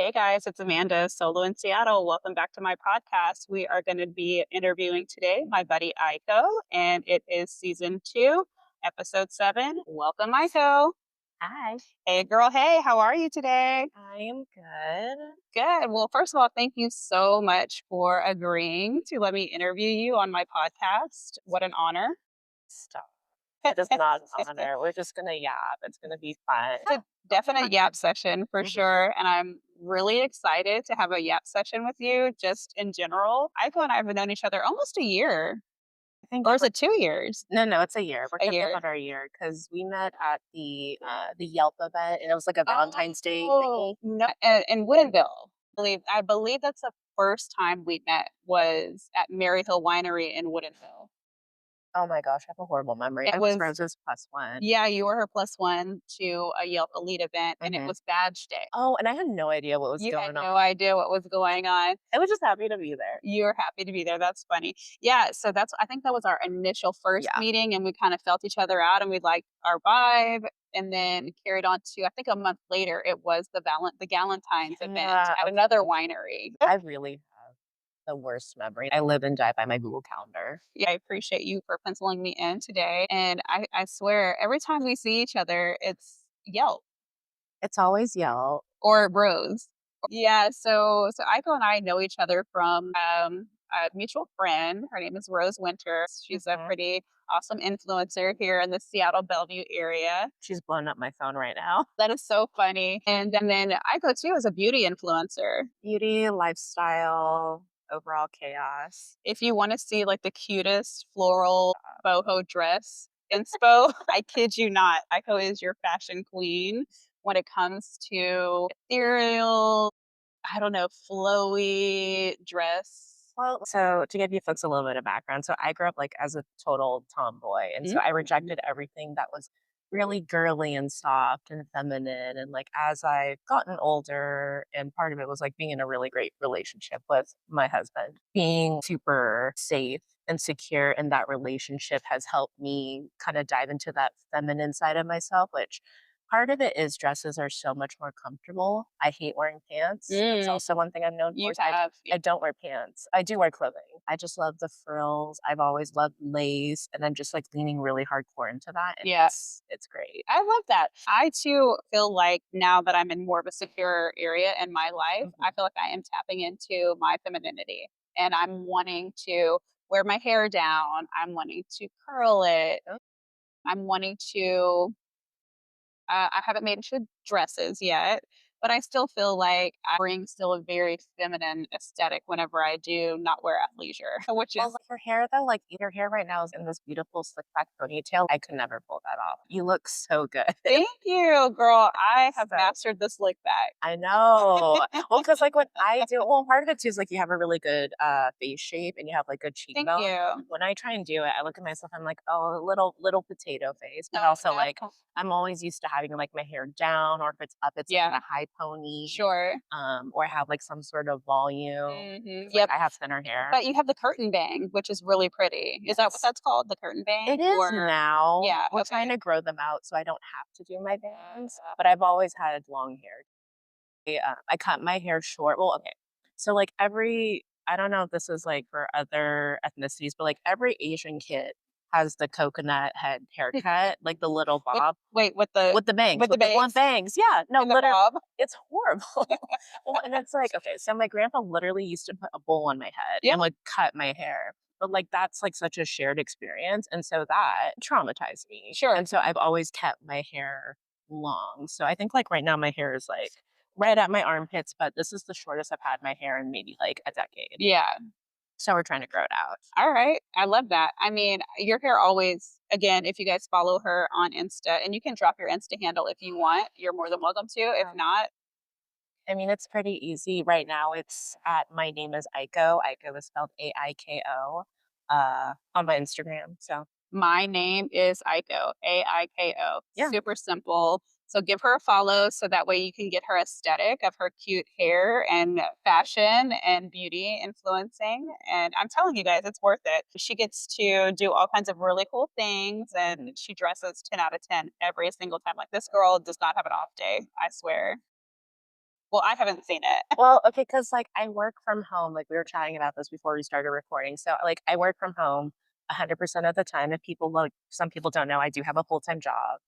Hey guys, it's Amanda, solo in Seattle. Welcome back to my podcast. We are going to be interviewing today my buddy Aiko, and it is season 2, episode 7. Welcome, Aiko. Hi, Hey girl, hey, how are you today? I am good. Good. Well, first of all, thank you so much for agreeing to let me interview you on my podcast. What an honor. Stop. It is not an honor. We're just gonna yap. It's gonna be fun. It's a definite yap session for Mhm. sure. And I'm really excited to have a yap session with you just in general. Aiko and I have known each other almost a year. I think Or is it 2 years? no, it's a year. We're A coming up year. on our year because we met at the Yelp event, and it was like a Valentine's Day Oh, thingy. no, in Woodinville. I believe that's the first time we met was at Maryhill Winery in Woodinville. Oh my gosh, I have a horrible memory. It I was was Rose's plus one. yeah, you were her +1 to a Yelp Elite event, and it Hmm. was badge day. Oh, and I had no idea what was You had going on. no idea what was going on. I was just happy to be there. You're happy to be there, that's funny. Yeah, so that's I think that was our initial first Yeah. meeting, and we kinda felt each other out, and we liked our vibe, and then carried on to I think a month later, it was the Galentine's event Yeah. at Okay. another winery. I really have the worst memory. I live and die by my Google Calendar. Yeah, I appreciate you for penciling me in today, and I swear every time we see each other, it's Yelp It's always Yelp. or Rose. Yeah, so Aiko and I know each other from a mutual friend. Her name is Rose Winter. She's a Mhm. pretty awesome influencer here in the Seattle Bellevue area. She's blowing up my phone right now. That is so funny. And then Aiko too is a beauty influencer. Beauty, lifestyle, overall chaos. If you want to see like the cutest floral boho dress inspo, I kid you not, Aiko is your fashion queen when it comes to ethereal, I don't know, flowy dress. Well, so to give you folks a little bit of background, so I grew up like as a total tomboy. And so I Mhm. rejected everything that was really girly and soft and feminine. And like as I've gotten older, and part of it was like being in a really great relationship with my husband, being super safe and secure in that relationship has helped me kind of dive into that feminine side of myself, which part of it is dresses are so much more comfortable. I hate wearing pants. That's Mm, also one thing I'm known for you is have I don't wear pants. I do wear clothing. I just love the frills. I've always loved lace, and I'm just like leaning really hardcore into that, and yeah. it's great. I love that. I too feel like now that I'm in more of a secure area in my life, I Mhm. feel like I am tapping into my femininity and I'm wanting to wear my hair down. I'm wanting to curl it. Oh, I'm wanting to I haven't made it to dresses yet, but I still feel like I bring still a very feminine aesthetic whenever I do not wear athleisure, which well, is like your hair though, like your hair right now is in this beautiful slick back ponytail. I could never pull that off. You look so good. thank you, girl. I have So mastered the slick back. I know. Well, because like what I do, well, part of it too is like you have a really good face shape and you have like good Thank cheekbone. you. When I try and do it, I look at myself, I'm like, oh, little potato face. But Oh also like no. I'm always used to having like my hair down, or if it's up, it's like in Yeah, a high pony, sure. or have like some sort of volume. Like Yep. I have thinner hair. But you have the curtain bang, which is really pretty. Is that what Yes. that's called? The curtain It bang? is Or now. yeah, We're trying okay. to grow them out so I don't have to do my bangs, but I've always had long hair. I cut my hair short. Well, okay. So like I don't know if this is like for other ethnicities, but like every Asian kid has the coconut head haircut, like the little With bob wait, with the with the blunt bangs bangs. Yeah, no, and the literally, bob? it's horrible. Well, and it's like, okay, so my grandpa literally used to put a bowl on my head Yeah, and would cut my hair. But like that's like such a shared experience. And so that traumatized me. sure. And so I've always kept my hair long. So I think like right now my hair is like right at my armpits, but this is the shortest I've had my hair in maybe like a decade. Yeah. So we're trying to grow it out. All right. I love that. I mean, your hair always again, if you guys follow her on Insta, and you can drop your Insta handle if you want, you're more than welcome to. If not, I mean, it's pretty easy right now. It's at my name is Aiko. Aiko is spelled Aiko on my Instagram. So my name is Aiko, Aiko. yeah, Super simple. So give her a follow so that way you can get her aesthetic of her cute hair and fashion and beauty influencing. And I'm telling you guys, it's worth it. She gets to do all kinds of really cool things and she dresses 10 out of 10 every single time. Like this girl does not have an off day, I swear. Well, I haven't seen it. Well, okay, because like I work from home. Like we were chatting about this before we started recording. So like I work from home 100% of the time. If people like some people don't know, I do have a full-time job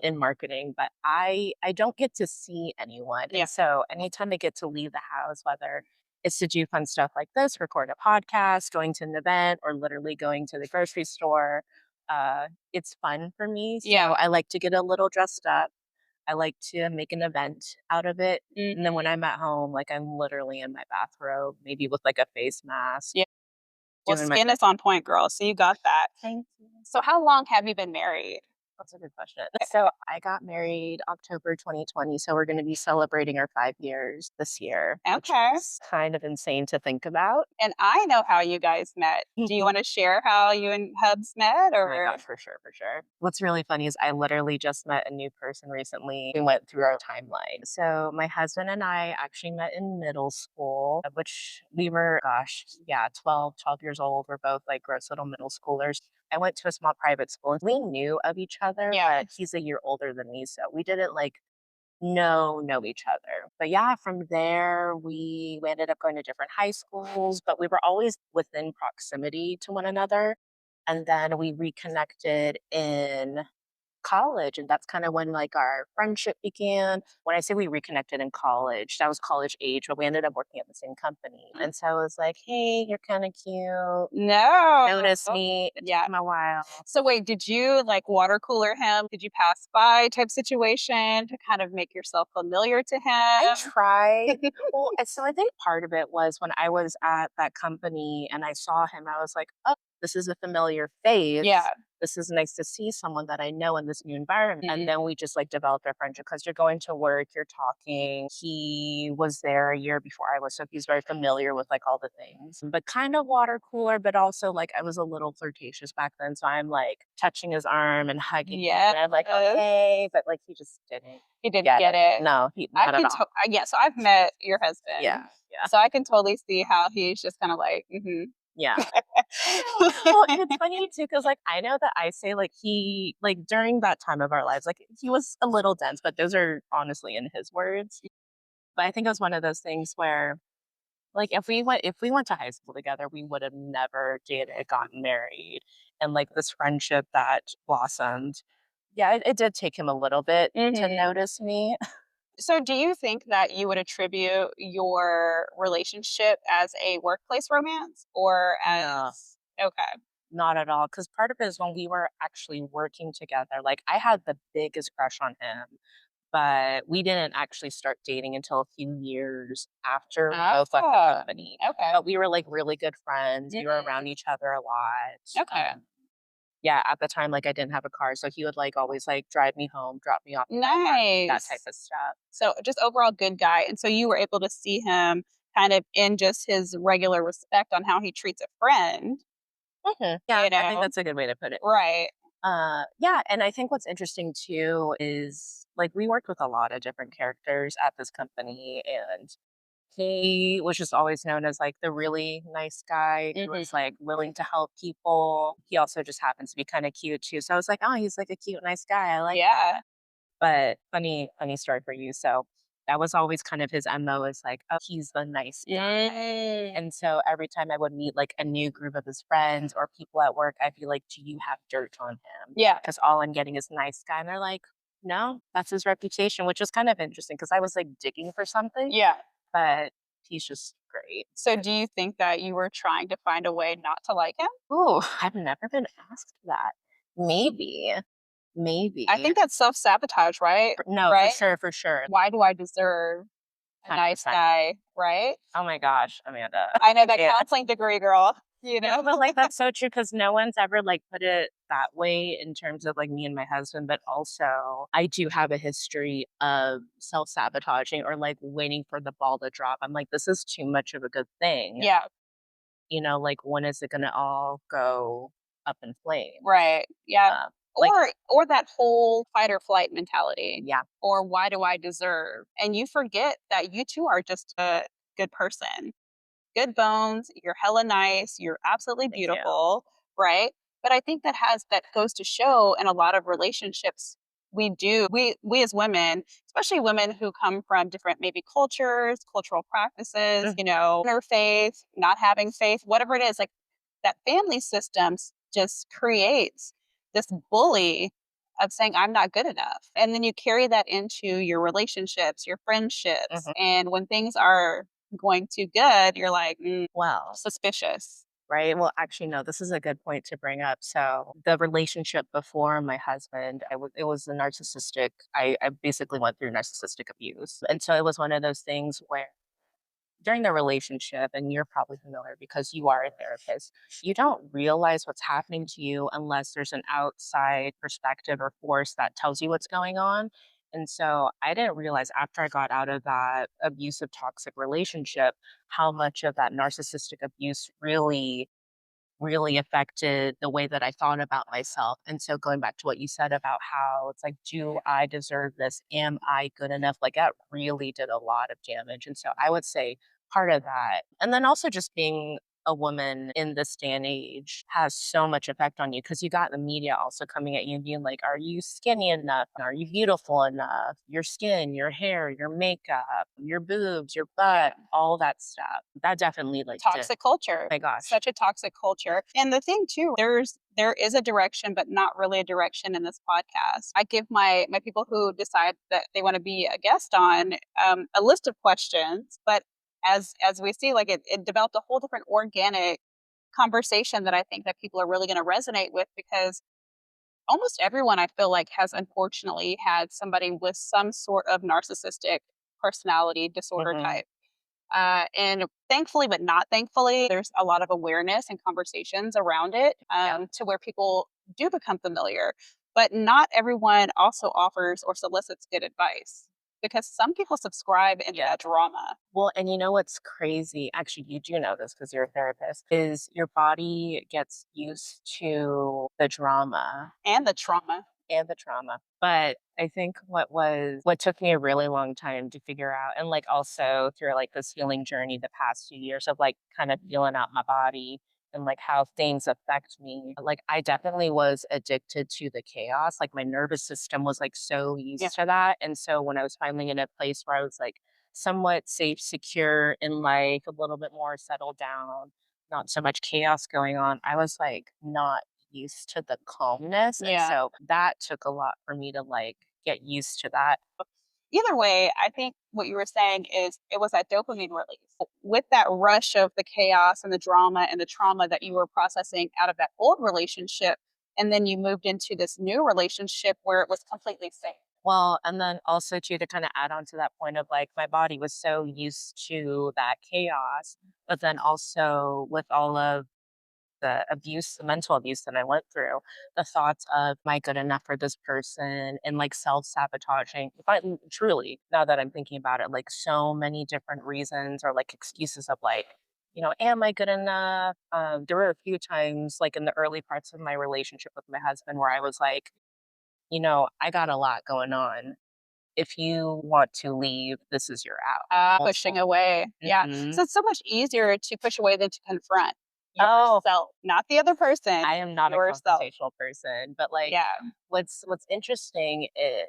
in marketing, but I don't get to see anyone. Yeah. And so anytime I get to leave the house, whether it's to do fun stuff like this, record a podcast, going to an event, or literally going to the grocery store, it's fun for me. So Yeah. I like to get a little dressed up. I like to make an event out of it. And then when Mhm. I'm at home, like I'm literally in my bathrobe, maybe with like a face mask, Yeah. Well, doing my skin thing. is on point, girl, so you got that. Thank you. So how long have you been married? That's a good question. So I got married October 2020. So we're going to be celebrating our 5 years this year, which Okay. is kind of insane to think about. And I know how you guys met. Do you wanna share how you and Hubs met, Oh my or gosh, for sure, for sure. What's really funny is I literally just met a new person recently. We went through our timeline. So my husband and I actually met in middle school, which we were, gosh, yeah, 12 years old. We're both like gross little middle schoolers. I went to a small private school and we knew of each other, Yeah. but he's a year older than me. So we didn't like know each other. But yeah, from there we ended up going to different high schools, but we were always within proximity to one another. And then we reconnected in college, and that's kind of when like our friendship began. When I say we reconnected in college, that was college age, but we ended up working at the same company. And so I was like, "Hey, you're kind of cute. No. Notice me." It took Yeah. him a while. So wait, did you, like, water cooler him? Did you pass by type situation to kind of make yourself familiar to I him? tried. Well, so I think part of it was when I was at that company and I saw him, I was like, oh, this is a familiar face. Yeah. This is nice to see someone that I know in this new environment. And Mhm. then we just like developed our friendship because you're going to work, you're talking. He was there a year before I was, so he's very familiar with like all the things, but kind of water cooler, but also like I was a little flirtatious back then. So I'm like touching his arm and hugging him. Yes. And I'm like, okay, but like he just didn't He didn't get get it. it. No, he I not at could all. yeah, so I've met your Yeah, husband, yeah, so I can totally see how he's just kinda like, "Mhm." yeah. Well, and it's funny too, because like I know that I say like he like during that time of our lives, like he was a little dense, but those are honestly in his words. But I think it was one of those things where like if we went to high school together, we would have never dated, gotten married. And like this friendship that blossomed. Yeah, it did take him a little bit to Mhm. notice me. So do you think that you would attribute your relationship as a workplace romance or No. as okay. Not at all, because part of it is when we were actually working together, like, I had the biggest crush on him, but we didn't actually start dating until a few years after we both left the Ah, company, okay. but we were, like, really good friends, we were around Mhm. each other a lot, Okay. yeah, at the time, like, I didn't have a car, so he would, like, always, like, drive me home, drop me off at my apartment, that type Nice. of stuff. So just overall good guy, and so you were able to see him kind of in just his regular respect on how he treats a friend, Mhm. Yeah, you I think know? that's a good way to put it. Right. Yeah, and I think what's interesting too is like we worked with a lot of different characters at this company, and he was just always known as like the really nice guy who was Mhm. like willing to help people. He also just happens to be kind of cute too. So I was like, oh, he's like a cute, nice guy. I like Yeah. that. But funny story for you. So that was always kind of his MO is like, oh, he's the nice guy. Mm. And so every time I would meet like a new group of his friends or people at work, I'd be like, do you have dirt on him? Yeah. Because all I'm getting is nice guy. And they're like, no, that's his reputation, which is kind of interesting because I was like digging for something, Yeah. but he's just great. So do you think that you were trying to find a way not to like him? Ooh, I've never been asked that. Maybe, I maybe. think that's self-sabotage, right? No, for Right? sure, for sure. Why do I deserve a nice 100%. guy, right? Oh my gosh, Amanda. I know I that can't. counseling degree, girl, you No, know? but like that's so true because no one's ever like put it that way in terms of like me and my husband. But also, I do have a history of self sabotaging or like waiting for the ball to drop. I'm like, this is too much of a good thing. Yeah, Like when is it going to all go up in flames? right. Yeah. Uh, like, Or that whole fight or flight mentality, yeah, or why do I deserve? And you forget that you too are just a good person. Good bones, you're hella nice, you're absolutely thank you. beautiful, right? But I think that goes to show in a lot of relationships we as women, especially women who come from different maybe cultures, cultural practices, Mhm. interfaith, not having faith, whatever it is, like that family systems just creates this bully of saying I'm not good enough. And then you carry that into your relationships, your friendships, Mhm. and when things are going too good, you're like, Well, suspicious. right? Well, actually, no, this is a good point to bring up. So, the relationship before my husband, it was a narcissistic. I basically went through narcissistic abuse. And so it was one of those things where during the relationship, and you're probably familiar because you are a therapist, you don't realize what's happening to you unless there's an outside perspective or force that tells you what's going on. And so I didn't realize after I got out of that abusive, toxic relationship how much of that narcissistic abuse really affected the way that I thought about myself. And so going back to what you said about how it's like, do I deserve this? Am I good enough? Like that really did a lot of damage. And so I would say part of that. And then also just being a woman in this day and age has so much effect on you because you got the media also coming at you and being like, are you skinny enough? Are you beautiful enough? Your skin, your hair, your makeup, your boobs, your butt, all that stuff. That definitely like did. Toxic culture. My gosh. Such a toxic culture. And the thing too, there is a direction, but not really a direction in this podcast. I give my people who decide that they want to be a guest on a list of questions, but as we see, like it developed a whole different organic conversation that I think that people are really going to resonate with because almost everyone I feel like has unfortunately had somebody with some sort of narcissistic personality disorder Mhm. type. And thankfully, but not thankfully, there's a lot of awareness and conversations around it Yeah. to where people do become familiar. But not everyone also offers or solicits good advice because some people subscribe into Yeah. that drama Well, and you know what's crazy? Actually, you do know this because you're a therapist, is your body gets used to the drama and the trauma. and the trauma. But I think what took me a really long time to figure out, and like also through like this healing journey the past few years of like kind of feeling out my body and like how things affect me. Like I definitely was addicted to the chaos. Like my nervous system was like so Yeah. used to that. And so when I was finally in a place where I was like somewhat safe, secure, and like a little bit more settled down, not so much chaos going on, I was like not used to the calmness, and Yeah. so that took a lot for me to, like, get used to that. Either way, I think what you were saying is it was that dopamine release. With that rush of the chaos and the drama and the trauma that you were processing out of that old relationship, and then you moved into this new relationship where it was completely safe. Well, and then also too, to kinda add on to that point of, like, my body was so used to that chaos, but then also with all of the abuse, the mental abuse that I went through, the thoughts of, "Am I good enough for this person?" and, like, self-sabotaging. But truly, now that I'm thinking about it, like, so many different reasons or, like, excuses of, like, "Am I good enough?" There were a few times, like, in the early parts of my relationship with my husband where I was like, "I got a lot going on. If you want to leave, this is your out." Pushing Multiple. away. Yeah. Mhm. So it's so much easier to push away than to confront Oh, yourself, not the other person, I am not a yourself. confrontational person, but, like, Yeah. what's interesting is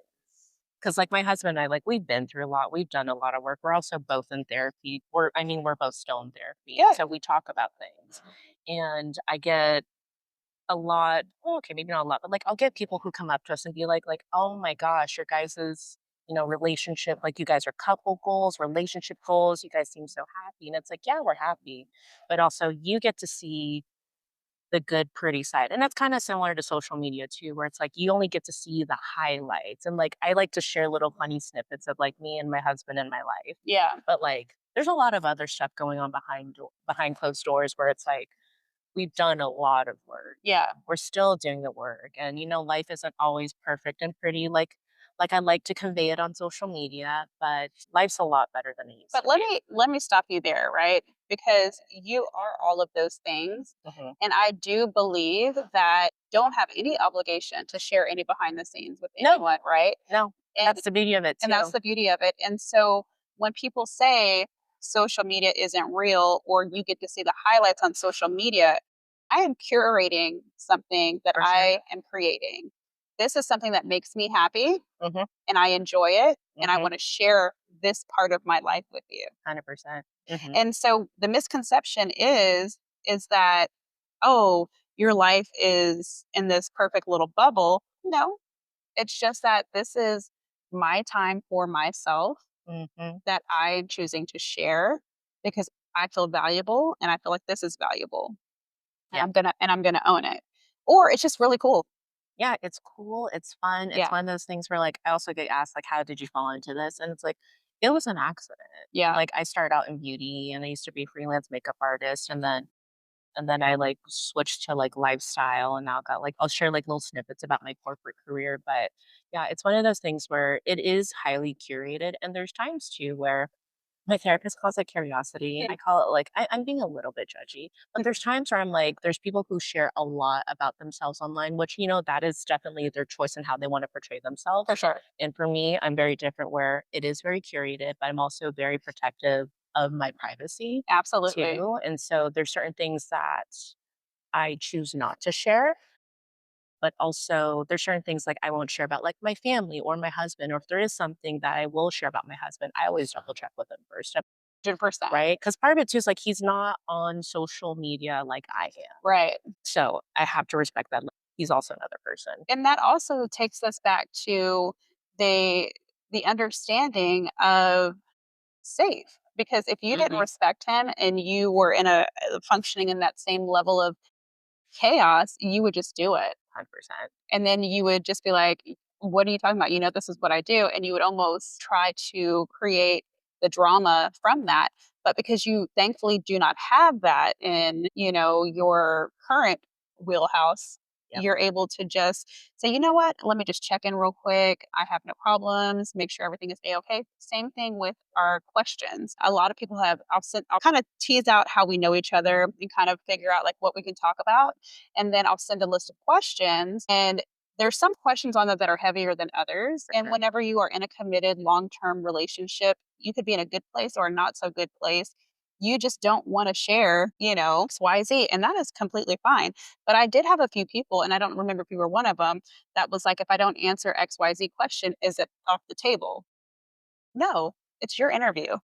because like, my husband and I, like, we've been through a lot, we've done a lot of work, we're also both in therapy, we're both still in therapy, and Good. so we talk about things, and I get a lot well, okay, maybe not a lot, but, like, I'll get people who come up to us and be like, "Oh my gosh, your guys's, relationship, like, you guys are couple goals, relationship goals, you guys seem so happy," and it's like, "Yeah, we're happy," but also you get to see the good, pretty side, and that's kinda similar to social media too, where it's like you only get to see the highlights, and, like, I like to share little funny snippets of, like, me and my husband and my life, Yeah. but, like, there's a lot of other stuff going on behind closed doors where it's like, we've done a lot of work. Yeah. We're still doing the work, and, life isn't always perfect and pretty, like I like to convey it on social media, but life's a lot better than it used But to be. let me stop you there, right? Because you are all of those things. Mhm. And I do believe that don't have any obligation to share any behind the scenes with No, anyone, right? no, and And that's the beauty of it and that's too. the beauty of it. And so when people say social media isn't real or you get to see the highlights on social media, I am curating something that For sure. I am creating. this is something that makes me happy Mhm, and I enjoy it and I mhm, want to share this part of my life with you. 100%. Mhm. And so the misconception is that, oh, your life is in this perfect little bubble. No, it's just that this is my time for myself Mhm. that I'm choosing to share because I feel valuable and I feel like this is valuable. And Yeah. I'm gonna own it. Or it's just really cool. Yeah, it's cool, it's fun, it's Yeah. one of those things where, like, I also get asked, like, "How did you fall into this?" And it's like, it was an accident. Yeah. Like, I started out in beauty, and I used to be a freelance makeup artist, and then I, like, switched to, like, lifestyle, and now got, like I'll share, like, little snippets about my corporate career, but, yeah, it's one of those things where it is highly curated, and there's times too where my therapist calls it curiosity. I call it like I'm being a little bit judgy, but there's times where I'm like, there's people who share a lot about themselves online, which, that is definitely their choice and how they want to portray themselves. For sure. And for me, I'm very different where it is very curated, but I'm also very protective of my privacy Absolutely. too. And so there's certain things that I choose not to share, but also there's certain things like I won't share about like my family or my husband, or if there is something that I will share about my husband, I always double check with him first. 100%. Right? Because part of it too is like he's not on social media like I am. Right. So I have to respect that. Like, he's also another person. And that also takes us back to the the understanding of safe. Because if you didn't Mhm. respect him and you were in a functioning in that same level of chaos, you would just do it. 100%. And then you would just be like, "What are you talking about? You know, this is what I do." And you would almost try to create the drama from that. But because you thankfully do not have that in, your current wheelhouse, Yep. you're able to just say, "You know what? Let me just check in real quick. I have no problems. Make sure everything is a-okay." Same thing with our questions. A lot of people have, I'll kind of tease out how we know each other and kind of figure out like what we can talk about, and then I'll send a list of questions. And there's some questions on there that are heavier than others. For And sure. whenever you are in a committed long term relationship, you could be in a good place or a not so good place. You just don't want to share, XYZ. And that is completely fine. But I did have a few people, and I don't remember if you were one of them, that was like, if I don't answer XYZ question, is it off the table? No, it's your interview.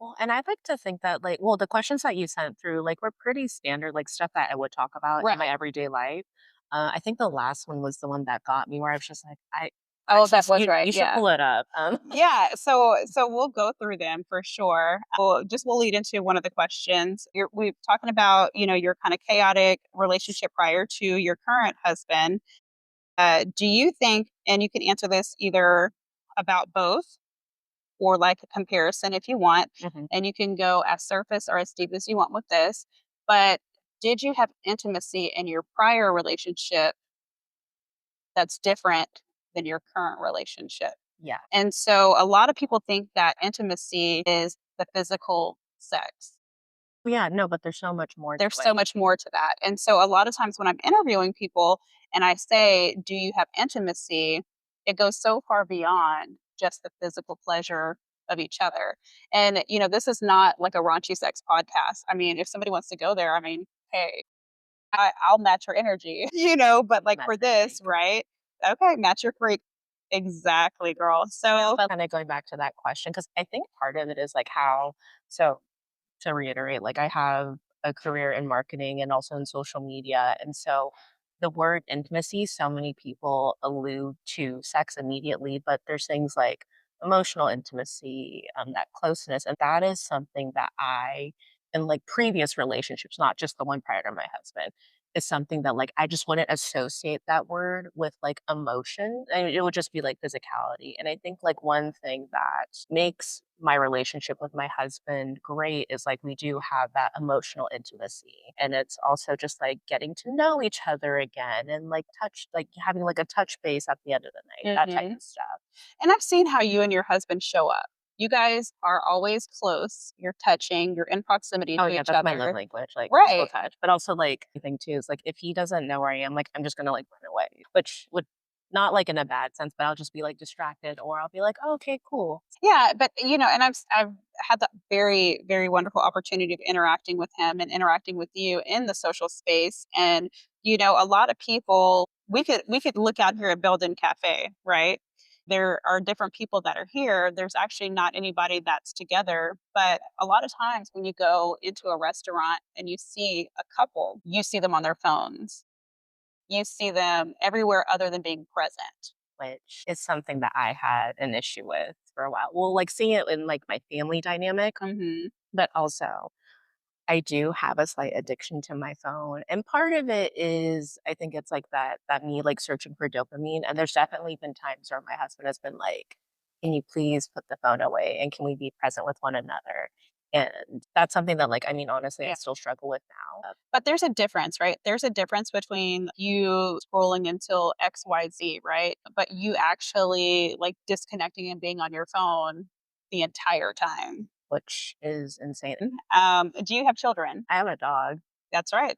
Well, and I'd like to think that like, well, the questions that you sent through like were pretty standard, like stuff that I would talk about in my Right. everyday life. I think the last one was the one that got me where I was just like, I Oh, actually that was right. you should Yeah. pull it up. Yeah, so we'll go through them for sure. We'll lead into one of the questions. We're talking about, your kind of chaotic relationship prior to your current husband. Do you think, and you can answer this either about both or like a comparison if you want, Mhm. and you can go as surface or as deep as you want with this. But did you have intimacy in your prior relationship that's different than your current relationship? Yeah. And so a lot of people think that intimacy is the physical sex. Yeah, no, but there's so much more to There's it. so much more to that. And so a lot of times when I'm interviewing people and I say, "Do you have intimacy?" It goes so far beyond just the physical pleasure of each other. And, this is not like a raunchy sex podcast. I mean, if somebody wants to go there, I mean, hey, I'll match your energy, but like Match for your this, freak. right? Okay, match your freak. Exactly, girl. So, But kind of going back to that question, because I think part of it is like how, so to reiterate, like I have a career in marketing and also in social media. And so the word intimacy, so many people allude to sex immediately, but there's things like emotional intimacy, that closeness. And that is something that in like previous relationships, not just the one prior to my husband, is something that like I just wouldn't associate that word with like emotion. I mean, it would just be like physicality. And I think like one thing that makes my relationship with my husband great is like we do have that emotional intimacy. And it's also just like getting to know each other again and like touch like having like a touch base at the end of the night, that type mhm. of stuff. And I've seen how you and your husband show up. You guys are always close. You're touching, you're in proximity Oh to yeah, each that's my love other. language, like physical Right. touch. But also like the thing too is like if he doesn't know where I am, like I'm just gonna like run away. Which would not like in a bad sense, but I'll just be like distracted or I'll be like, oh, okay, cool. Yeah, but and I've had that very very wonderful opportunity of interacting with him and interacting with you in the social space, and a lot of people we could look out here at Belden Cafe, right? There are different people that are here. There's actually not anybody that's together, but a lot of times when you go into a restaurant and you see a couple, you see them on their phones. You see them everywhere other than being present. which is something that I had an issue with for a while. Well, like seeing it in like my family dynamic, Mhm. but also I do have a slight addiction to my phone. And part of it is I think it's like that me like searching for dopamine. And there's definitely been times where my husband has been like, can you please put the phone away and can we be present with one another? And that's something that like I mean honestly I Yeah. still struggle with now. But there's a difference, right? There's a difference between you scrolling until XYZ, right? But you actually like disconnecting and being on your phone the entire time. Which is insane. Do you have children? I have a dog. That's right.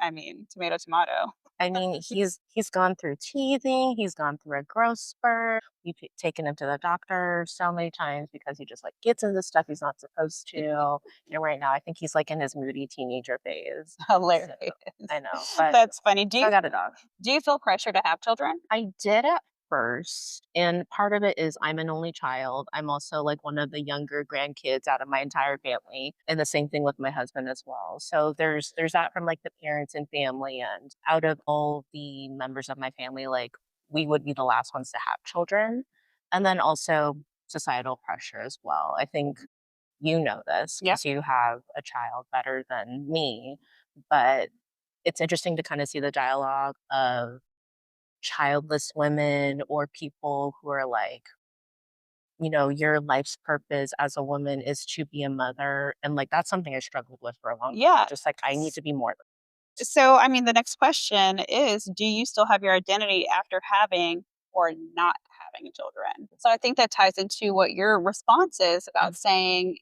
I mean, tomato, tomato. I mean, he's gone through teething, he's gone through a growth spurt. We've taken him to the doctor so many times because he just like gets into stuff he's not supposed to. And right now, I think he's like in his moody teenager phase. So Hilarious. I know, but That's funny. so I got a dog. Do you feel pressure to have children? I did at first, and part of it is I'm an only child. I'm also like one of the younger grandkids out of my entire family, and the same thing with my husband as well. So there's that from like the parents and family, and out of all the members of my family, like we would be the last ones to have children, and then also societal pressure as well. I think you know this Yeah. because you have a child better than me, but it's interesting to kind of see the dialogue of childless women or people who are like, your life's purpose as a woman is to be a mother. And like, that's something I struggled with for a long time. Yeah. Just like, I need to be more. So, I mean, the next question is, do you still have your identity after having or not having children? So, I think that ties into what your response is about saying,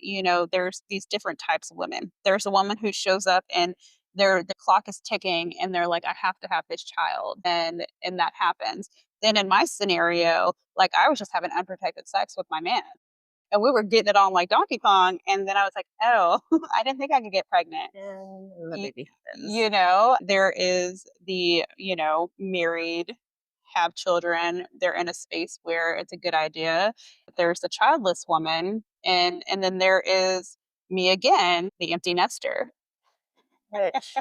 there's these different types of women. There's a woman who shows up and the clock is ticking and they're like, I have to have this child. And that happens. Then in my scenario, like I was just having unprotected sex with my man and we were getting it on like Donkey Kong. And then I was like, oh, I didn't think I could get pregnant. And the Y baby happens. there is the, married, have children, they're in a space where it's a good idea. There's the childless woman, and then there is me again, the empty nester. Which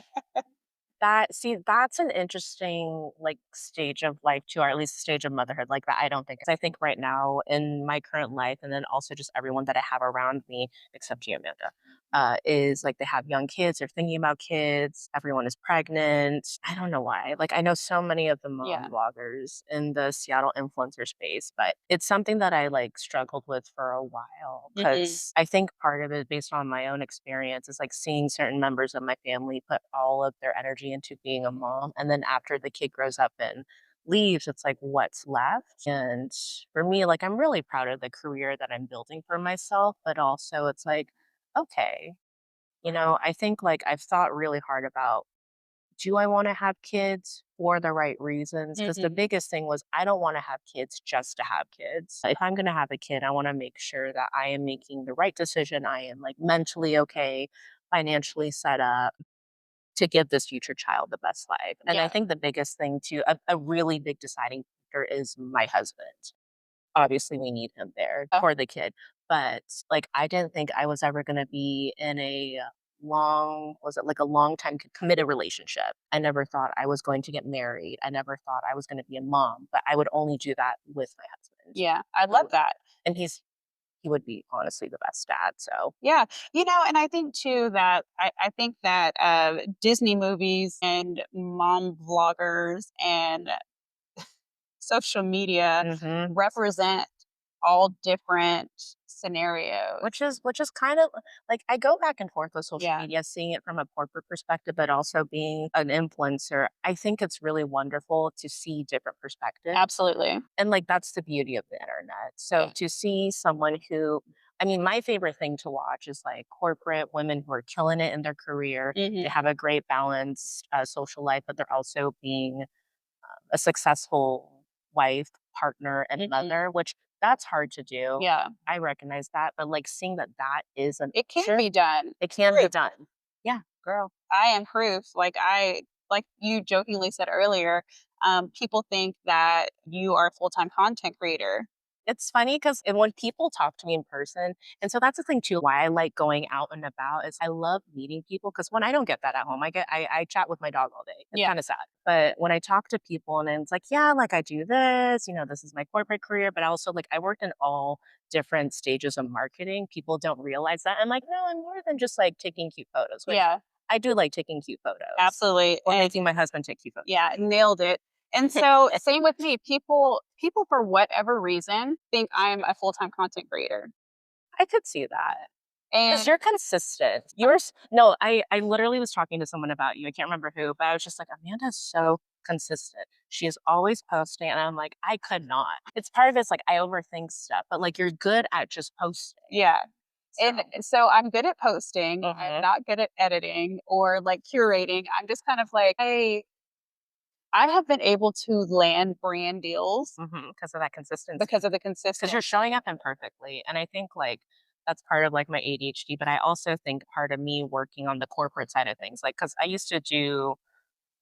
that's an interesting, like, stage of life too, or at least stage of motherhood, like, that I don't think 'cause I think right now in my current life, and then also just everyone that I have around me, except you, Amanda, is, like, they have young kids, they're thinking about kids, everyone is pregnant. I don't know why, like, I know so many of the Yeah. mom bloggers in the Seattle influencer space, but it's something that I, like, struggled with for a while Mhm. because I think part of it based on my own experience is, like, seeing certain members of my family put all of their energy into being a mom, and then after the kid grows up and leaves, it's like, what's left? And for me, like, I'm really proud of the career that I'm building for myself, but also it's like, okay, I think, like, I've thought really hard about, do I wanna have kids for the right reasons? Because the Mhm. biggest thing was I don't wanna have kids just to have kids. If I'm gonna have a kid, I wanna make sure that I am making the right decision, I am, like, mentally okay, financially set up to give this future child the best life. And I Yeah. think the biggest thing too, a really big deciding factor is my husband. Obviously, we need him there Uh, for the kid, but, like, I didn't think I was ever gonna be in a like a long time committed relationship. I never thought I was going to get married. I never thought I was gonna be a mom, but I would only do that with my husband. yeah, I love So that. and he would be honestly the best dad, so Yeah, and I think too that I think that, Disney movies and mom vloggers and social media mhm. represent all different scenarios. Which is kind of like I go back and forth with social Yeah, media, seeing it from a corporate perspective, but also being an influencer. I think it's really wonderful to see different perspectives. absolutely. And like that's the beauty of the internet. So Yeah. to see someone who I mean, my favorite thing to watch is like corporate women who are killing it in their career. They Mhm. have a great balanced social life, but they're also being a successful wife, partner, and Mhm. mother, which that's hard to do. Yeah. I recognize that, but like seeing that that is an It can option, be done. it can be Proof. done. Yeah, girl. I am proof. Like you jokingly said earlier, people think that you are a full-time content creator. It's funny because when people talk to me in person, and so that's the thing too, why I like going out and about is I love meeting people because when I don't get that at home, I chat with my dog all day. It's Yeah, kind of sad. But when I talk to people and it's like, yeah, like I do this, this is my corporate career, but also like I worked in all different stages of marketing. People don't realize that. I'm like, no, I'm more than just like taking cute photos, which yeah, I do like taking cute photos absolutely, or and making my husband take cute photos yeah, for me. nailed it. And so same with me. People for whatever reason think I'm a full-time content creator. I could see that. 'Cause And you're consistent. No, I literally was talking to someone about you, I can't remember who, but I was just like, "Amanda's so consistent. She is always posting," and I'm like, "I could not." It's part of it's like I overthink stuff, but, like, you're good at just posting. yeah. So And so I'm good at posting. I'm mhm, not good at editing or like curating. I'm just kind of like, I have been able to land brand deals mhm, 'cause of that consistency. because of the Because 'cause consistent. you're showing up imperfectly, and I think, like, that's part of, like, my ADHD, but I also think part of me working on the corporate side of things, like, because I used to do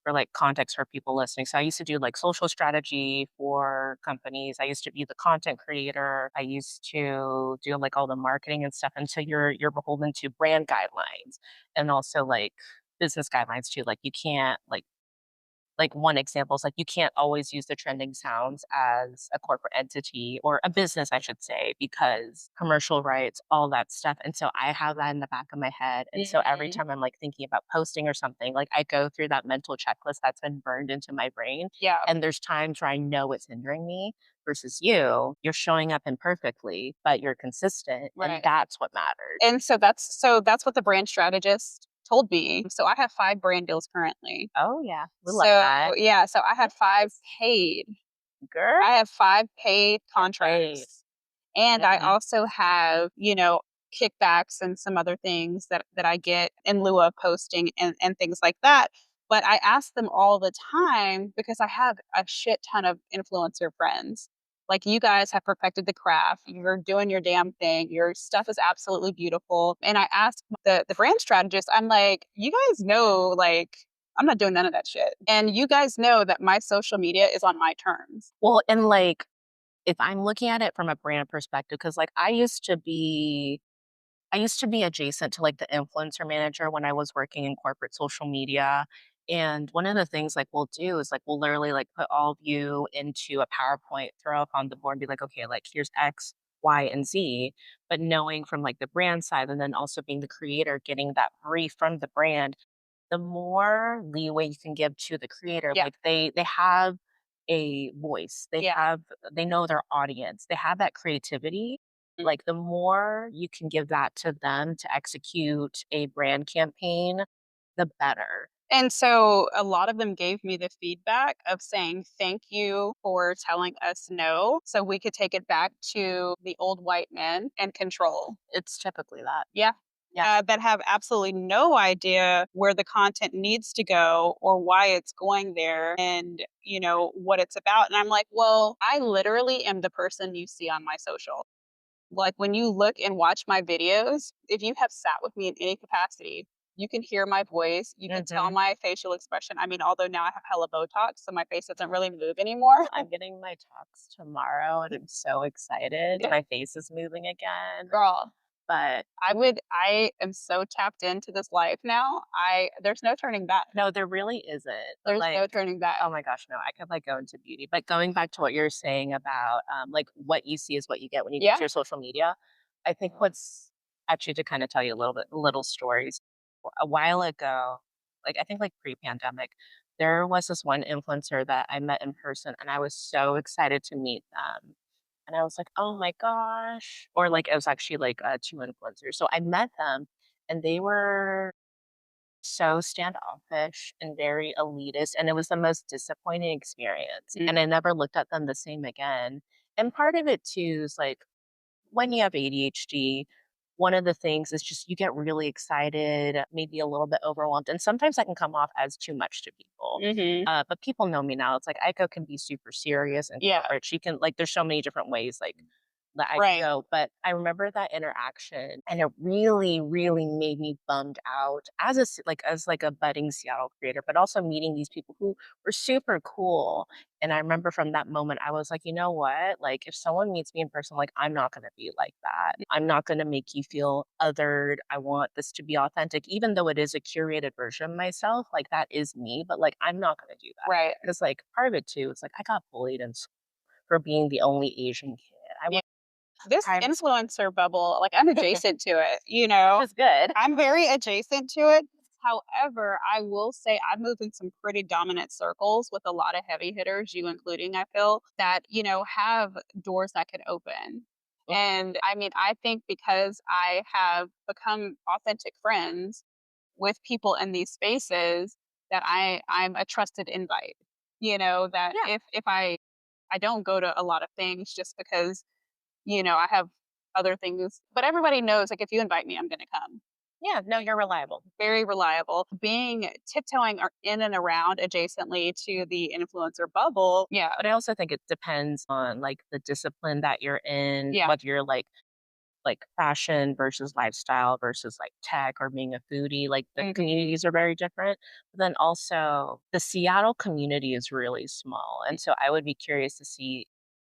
for like context for people listening. So I used to do like social strategy for companies. I used to be the content creator. I used to do like all the marketing and stuff until you're beholden to brand guidelines and also like business guidelines too. Like you can't like one example is like you can't always use the trending sounds as a corporate entity or a business, I should say, because commercial rights, all that stuff. And so I have that in the back of my head. And so every Mhm. time I'm like thinking about posting or something, like I go through that mental checklist that's been burned into my brain. Yeah, And there's times where I know it's hindering me versus you're showing up imperfectly, but you're consistent. And right. that's what matters. And so that's what the brand strategist told me. So I have 5 brand deals currently. Oh yeah. We love So that. yeah, so I have 5 paid. Girl, I have 5 paid get paid. contracts. And I Hmm. also have, kickbacks and some other things that I get in lieu of posting and things like that. But I ask them all the time because I have a shit ton of influencer friends. Like you guys have perfected the craft. You're doing your damn thing. Your stuff is absolutely beautiful. And I asked the brand strategist, I'm like, you guys know, like, I'm not doing none of that shit. And you guys know that my social media is on my terms. Well, and like if I'm looking at it from a brand perspective, because like I used to be adjacent to like the influencer manager when I was working in corporate social media. And one of the things like we'll do is like we'll literally like put all of you into a PowerPoint, throw up on the board, and be like, okay, like here's X, Y, and Z. But knowing from like the brand side and then also being the creator, getting that brief from the brand, the more leeway you can give to the creator, Yeah. like they have a voice, Yeah. they know their audience, they have that creativity. Like the more you can give that to them to execute a brand campaign, the better. And so a lot of them gave me the feedback of saying, "Thank you for telling us no, so we could take it back to the old white men and control." It's typically that. Yeah. Yeah. That have absolutely no idea where the content needs to go or why it's going there and, what it's about. And I'm like, well, I literally am the person you see on my social. Like when you look and watch my videos, if you have sat with me in any capacity, you can hear my voice, you can tell Mhm. my facial expression. I mean, although now I have hella Botox, so my face doesn't really move anymore. I'm getting my talks tomorrow and I'm so excited. My face is moving again. Girl, But I am so tapped into this life now. There's no turning back. no, there really isn't. But There's like, no turning back. oh my gosh, no, I could like go into beauty. But going back to what you're saying about like what you see is what you get when you get Yeah. to your social media, I think what's actually to kind of tell you a little stories. A while ago, like I think like pre-pandemic, there was this one influencer that I met in person and I was so excited to meet them. And I was like, oh my gosh. Or like it was actually like two influencers. So I met them and they were so standoffish and very elitist, and it was the most disappointing experience, Mm, and I never looked at them the same again. And part of it too is like when you have ADHD, one of the things is just you get really excited, maybe a little bit overwhelmed, and sometimes that can come off as too much to people. mhm. But people know me now. It's like Aiko can be super serious and Yeah. corporate. She can like there's so many different ways like that I could Right. go. But I remember that interaction, and it really, really made me bummed out as as like a budding Seattle creator, but also meeting these people who were super cool. And I remember from that moment, I was like, you know what? Like, if someone meets me in person, like, I'm not going to be like that. I'm not going to make you feel othered. I want this to be authentic, even though it is a curated version of myself. Like, that is me, but like, I'm not going to do that. Right. Because, like, part of it too, it's like I got bullied for being the only Asian kid. I Yeah. went This private school, influencer bubble, like, I'm adjacent to it, you which know? is good. I'm very adjacent to it. However, I will say I move in some pretty dominant circles with a lot of heavy hitters, you including, I feel, that, have doors that could open. And I mean, I think because I have become authentic friends with people in these spaces that I'm a trusted invite. That Yeah. if I don't go to a lot of things just because, I have other things, but everybody knows like if you invite me, I'm going to come. Yeah. No, you're reliable. Very reliable. Being tiptoeing in and around adjacently to the influencer bubble. Yeah. But I also think it depends on like the discipline that you're in, Yeah. whether you're like fashion versus lifestyle versus like tech or being a foodie. Like the Mhm. communities are very different. But then also the Seattle community is really small. And so I would be curious to see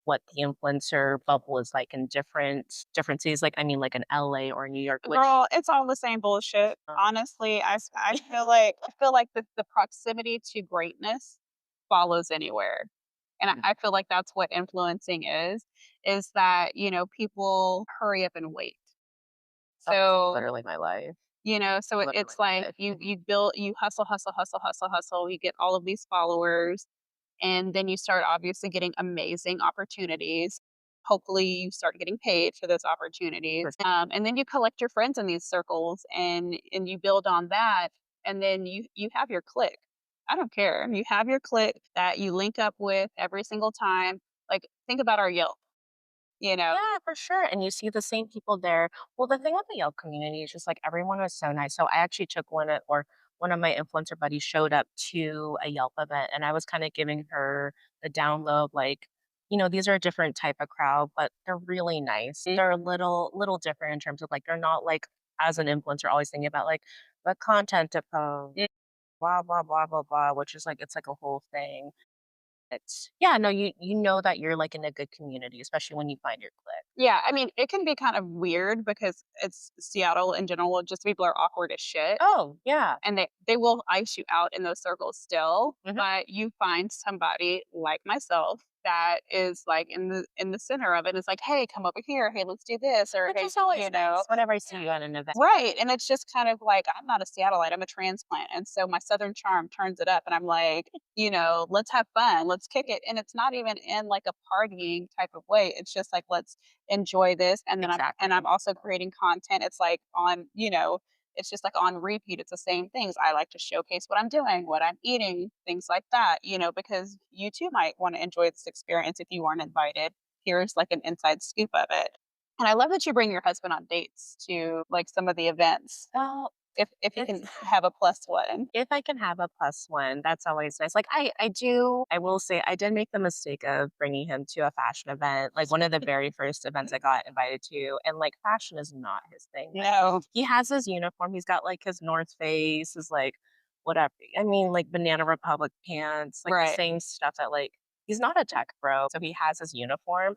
what the influencer bubble is like in different cities. Like I mean like in LA or New York, which Girl, it's all the same bullshit. uh, Honestly, I feel like the proximity to greatness follows anywhere. And I feel like that's what influencing is that, people hurry up and wait. oh, So, literally my life. so Literally it's my like life. you hustle, hustle, hustle, hustle, hustle, you get all of these followers, and then you start obviously getting amazing opportunities. Hopefully, you start getting paid for those opportunities, and then you collect your friends in these circles, and you build on that, and then you have your clique. I don't care. You have your clique that you link up with every single time. Like think about our Yelp. You know, Yeah, for sure. And you see the same people there. Well, the thing with the Yelp community is just like everyone was so nice. So I actually took one of my influencer buddies showed up to a Yelp event and I was kind of giving her the download like, these are a different type of crowd, but they're really nice. Mm. They're a little different in terms of like they're not like as an influencer always thinking about like the content to post, Mm. blah, blah, blah, blah, blah, which is like it's like a whole thing. It's yeah, no, you know that you're like in a good community, especially when you find your clique. Yeah, I mean, it can be kind of weird because it's Seattle in general. Just people are awkward as shit. Oh, yeah. And they will ice you out in those circles still, Mhm. but you find somebody like myself that is like in the center of it. It's like, hey, come over here. Hey, let's do this. Or Which hey, is always nice whenever I see you at an event. right. And it's just kind of like I'm not a Seattleite, I'm a transplant. And so my Southern charm turns it up and I'm like, let's have fun, let's kick it. And it's not even in like a partying type of way. It's just like let's enjoy this. And then I'm Exactly. also creating content. It's like it's just like on repeat. It's the same things. I like to showcase what I'm doing, what I'm eating, things like that, because you too might want to enjoy this experience if you weren't invited. Here's like an inside scoop of it. And I love that you bring your husband on dates to, like, some of the events, Well, if he it's can have a plus one. if I can have a plus one, that's always nice. Like I will say I did make the mistake of bringing him to a fashion event, like one of the very first events I got invited to, and like fashion is not his thing. Like No. he has his uniform, he's got like his North Face, his like whatever. I mean, like Banana Republic pants, like the Right. same stuff that like he's not a tech bro, so he has his uniform.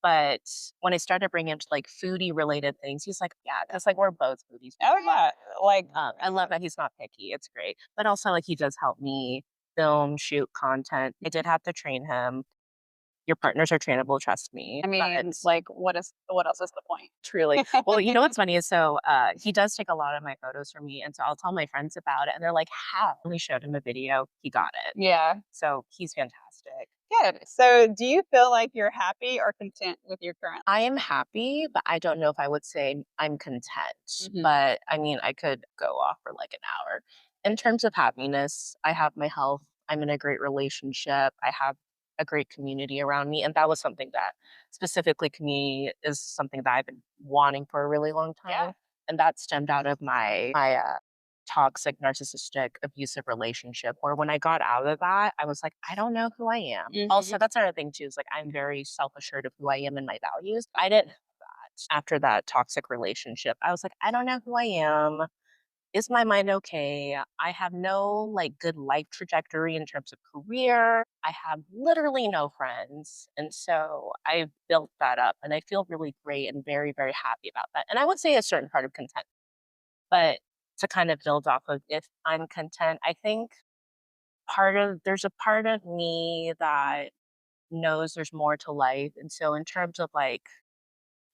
But when I started bringing him to like foodie related things, he's like, yeah, because like we're both foodies. Oh, yeah. Like, I love that he's not picky. It's great. But also, like, he does help me film, shoot content. I did have to train him. Your partners are trainable, trust me. I But mean, like, what else is the point? truly, well, you know what's funny is so he does take a lot of my photos for me. And so I'll tell my friends about it. And they're like, how? We showed him a video. He got it. Yeah. So he's fantastic. Good. So, do you feel like you're happy or content with your current. I am happy, but I don't know if I would say I'm content. Mhm. But I mean, I could go off for like an hour. In terms of happiness, I have my health. I'm in a great relationship. I have a great community around me. And that was something that specifically community is something that I've been wanting for a really long Yeah. time. And that stemmed out of my toxic, narcissistic, abusive relationship where when I got out of that, I was like, I don't know who I am. Mhm. Also, that's another thing too, is like I'm very self-assured of who I am and my values. I didn't have that after that toxic relationship. I was like, I don't know who I am. Is my mind okay? I have no like good life trajectory in terms of career. I have literally no friends. And so I've built that up and I feel really great and very, very happy about that. And I would say a certain part of content, but to kind of build off of if I'm content, I think there's a part of me that knows there's more to life. And so in terms of like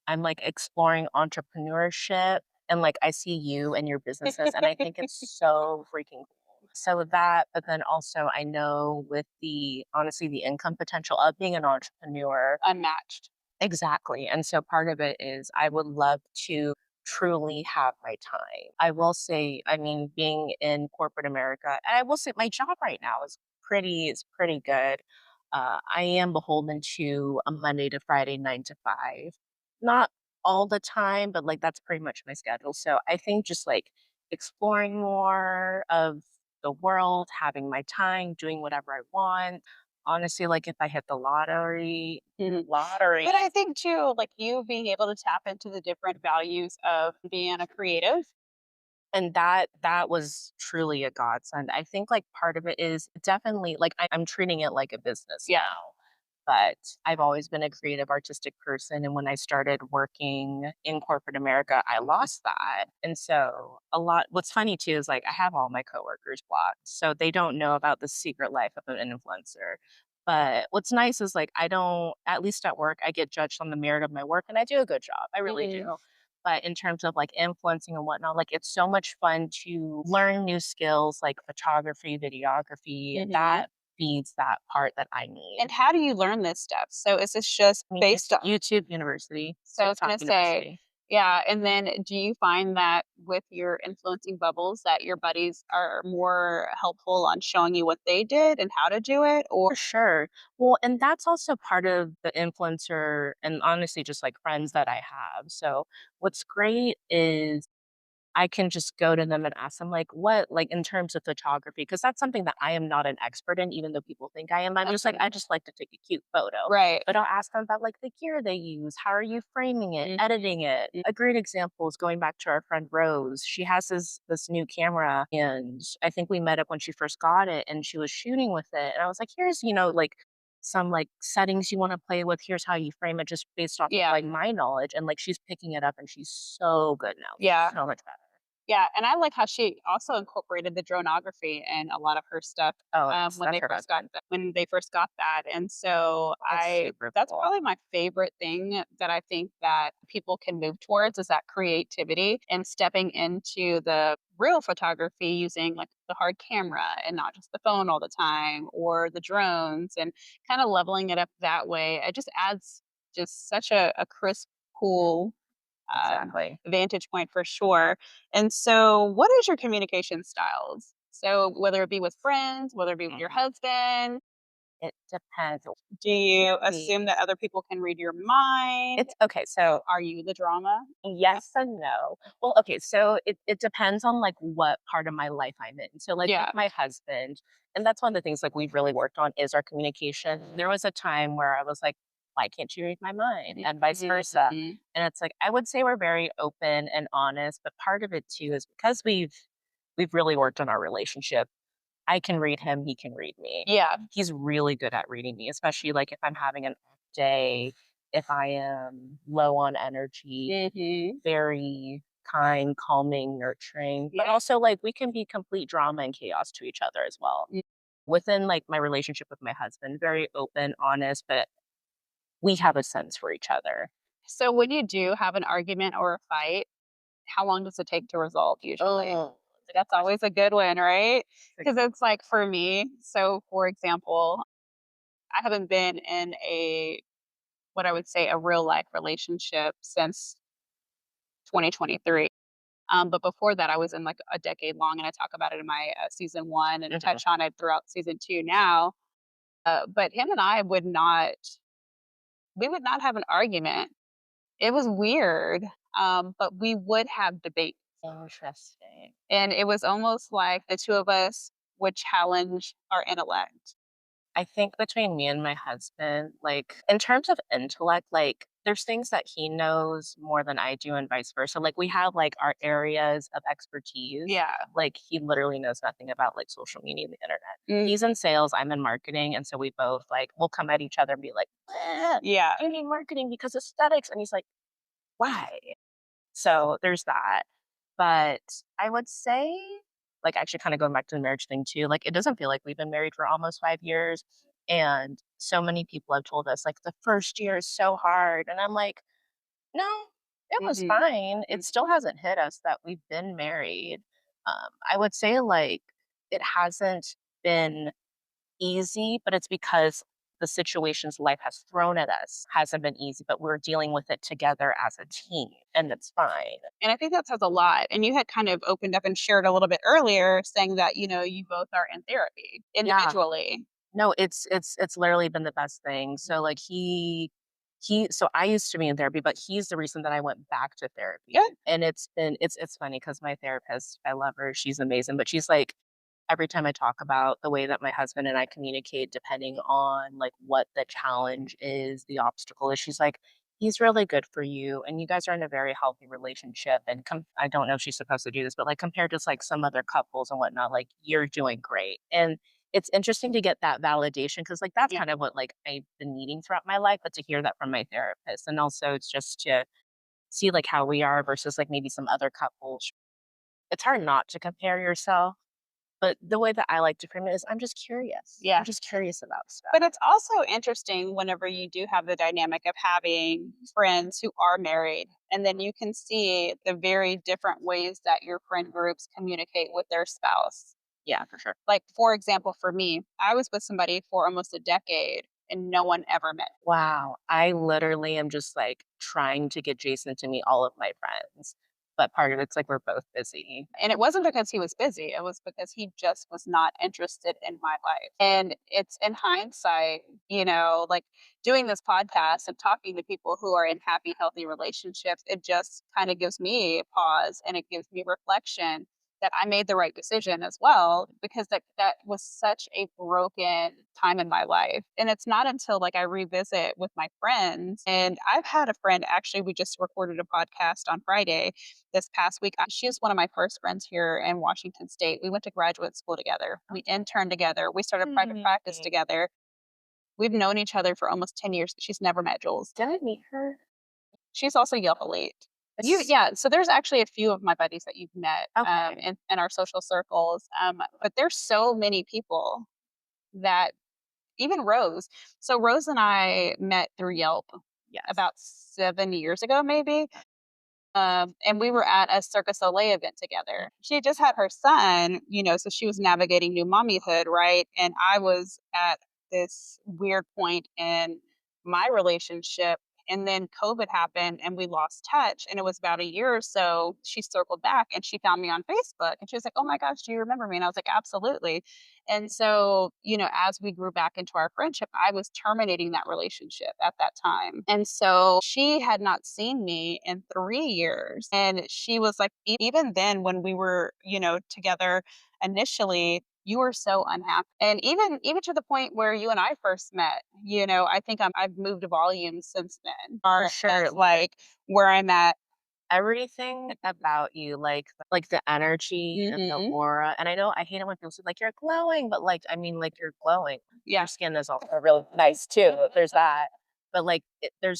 I'm like exploring entrepreneurship and like I see you and your businesses and I think it's so freaking cool. So with that, but then also I know with the honestly the income potential of being an entrepreneur. Unmatched. Exactly. And so part of it is I would love to truly have my time. I will say, I mean, being in corporate America, and I will say my job right now is pretty good. I am beholden to a Monday to Friday 9 to 5. Not all the time, but like that's pretty much my schedule. So I think just like exploring more of the world, having my time, doing whatever I want. Honestly, like if I hit the Mhm. lottery. But I think too, like you being able to tap into the different values of being a creative. And that was truly a godsend. I think, like, part of it is definitely like, I'm treating it like a business Yeah. now, but I've always been a creative, artistic person, and when I started working in corporate America, I lost that, and so a lot what's funny too is, like, I have all my coworkers blocked, so they don't know about the secret life of an influencer, but what's nice is, like, I don't at least at work, I get judged on the merit of my work, and I do a good job, I really Mhm. do. But in terms of like influencing and whatnot, like it's so much fun to learn new skills like photography, videography. Mhm. That feeds that part that I need. And how do you learn this stuff? So is this just I mean, based it's on YouTube University, so I was TikTok gonna say, University. yeah, and then do you find that with your influencing bubbles that your buddies are more helpful on showing you what they did and how to do it? Or For sure. Well, and that's also part of the influencer and honestly just like friends that I have. So what's great is I can just go to them and ask them, like, what, like, in terms of photography, because that's something that I am not an expert in, even though people think I am. I'm just like, I just like to take a cute photo. right. But I'll ask them about like the gear they use. How are you framing it, Mhm. editing it? A great example is going back to our friend Rose. She has this new camera, and I think we met up when she first got it, and she was shooting with it. And I was like, here's like some like settings you want to play with. Here's how you frame it, just based off of Yeah. like my knowledge. And like she's picking it up, and she's so good now, Yeah. so much better. Yeah, and I like how she also incorporated the dronography in a lot of her stuff, Oh, yes, that's her husband. when they first got that, and so It's I super that's cool. probably my favorite thing that I think that people can move towards is that creativity and stepping into the real photography using, like, the hard camera and not just the phone all the time or the drones and kinda leveling it up that way. It just adds just such a crisp, cool Exactly. vantage point for sure. And so, what is your communication styles? So, whether it be with friends, whether it be with your Mhm. husband, It depends. do you We assume that other people can read your mind? it's okay, so Are you the drama? yes and no. Well, okay, so it depends on like what part of my life I'm in. So like with Yeah. my husband, and that's one of the things like we've really worked on is our communication. There was a time where I was like, why can't you read my mind? And vice versa. Mhm. And it's like I would say we're very open and honest, but part of it too is because we've really worked on our relationship. I can read him, he can read me. Yeah. He's really good at reading me, especially like if I'm having an off day, if I am low on energy, Mhm. very kind, calming, nurturing, but Yeah. also like we can be complete drama and chaos to each other as well. Mm. Within like my relationship with my husband, very open, honest, but we have a sense for each other. So, when you do have an argument or a fight, how long does it take to resolve usually? Oh, it's a good That's question. always a good one, right? It's a Because good it's like for me, so for example, I haven't been in a what I would say a real life relationship since 2023. But before that, I was in like a decade long, and I talk about it in my season one and Mhm. touch on it throughout season two now. But him and I we would not have an argument. It was weird, but we would have debates. Interesting. And it was almost like the 2 of us would challenge our intellect. I think between me and my husband, like in terms of intellect, like there's things that he knows more than I do and vice versa. Like we have like our areas of expertise. Yeah. Like he literally knows nothing about like social media and the internet. Mm, He's in sales, I'm in marketing. And so we both like we'll come at each other and be like, yeah. I need marketing because aesthetics. And he's like, why? So there's that. But I would say, like, actually kind of going back to the marriage thing too, like, it doesn't feel like we've been married for almost 5 years. And so many people have told us, like, the first year is so hard. And I'm like, no, it was Mhm. fine. It Mm. still hasn't hit us that we've been married. I would say, like, it hasn't been easy, but it's because the situations life has thrown at us hasn't been easy, but we're dealing with it together as a team, and it's fine. And I think that says a lot. And you had kind of opened up and shared a little bit earlier saying that, you both are in therapy Yeah. individually. No, it's literally been the best thing. So, like, so I used to be in therapy, but he's the reason that I went back to therapy, Good. and it's funny because my therapist, I love her, she's amazing, but she's like every time I talk about the way that my husband and I communicate, depending on, like, what the challenge is, the obstacle is, she's like, "He's really good for you, and you guys are in a very healthy relationship, and I don't know if she's supposed to do this, but, like, compared to, like, some other couples and whatnot, like, you're doing great." And it's interesting to get that validation because, like, that's Yeah. kind of what, like, I've been needing throughout my life, but to hear that from my therapist, and also it's just to see, like, how we are versus, like, maybe some other couples. It's hard not to compare yourself, but the way that I like to frame it is I'm just curious. I'm Yeah. just curious about stuff. But it's also interesting whenever you do have the dynamic of having friends who are married, and then you can see the very different ways that your friend groups communicate with their spouse. Yeah, for sure. Like, for example, for me, I was with somebody for almost a decade and no one ever met. Wow. I literally am just like trying to get Jason to meet all of my friends. But part of it's like we're both busy. And it wasn't because he was busy, it was because he just was not interested in my life. And it's in hindsight, like doing this podcast and talking to people who are in happy, healthy relationships, it just kind of gives me pause and it gives me reflection that I made the right decision as well because that was such a broken time in my life. And it's not until like I revisit with my friends and I've had a friend actually we just recorded a podcast on Friday this past week. She's one of my first friends here in Washington State. We went to graduate school together. We interned together. We started private Mm. practice together. We've known each other for almost 10 years. She's never met Jules. Did I meet her? She's also Yelp Elite. It's Yeah. So there's actually a few of my buddies that you've met okay. in our social circles. But there's so many people that even Rose. So Rose and I met through Yelp Yes. about 7 years ago, maybe. And we were at a Circus Olay event together. She had just had her son, so she was navigating new mommyhood, right? And I was at this weird point in my relationship. And then COVID happened and we lost touch. And it was about a year or so. She circled back and she found me on Facebook. And she was like, "Oh my gosh, do you remember me?" And I was like, "Absolutely." And so, as we grew back into our friendship, I was terminating that relationship at that time. And so she had not seen me in 3 years. And she was like, even then, when we were, together initially, you were so unhappy. And even to the point where you and I first met, I think I've moved volumes since then. For Or sure. like where I'm at. Everything about you, like the energy and the Hmm. aura, and I know I hate it when people say, like, "You're glowing," but, like, I mean, like, you're glowing. Your Yeah. skin is also really nice too, there's that. But, like,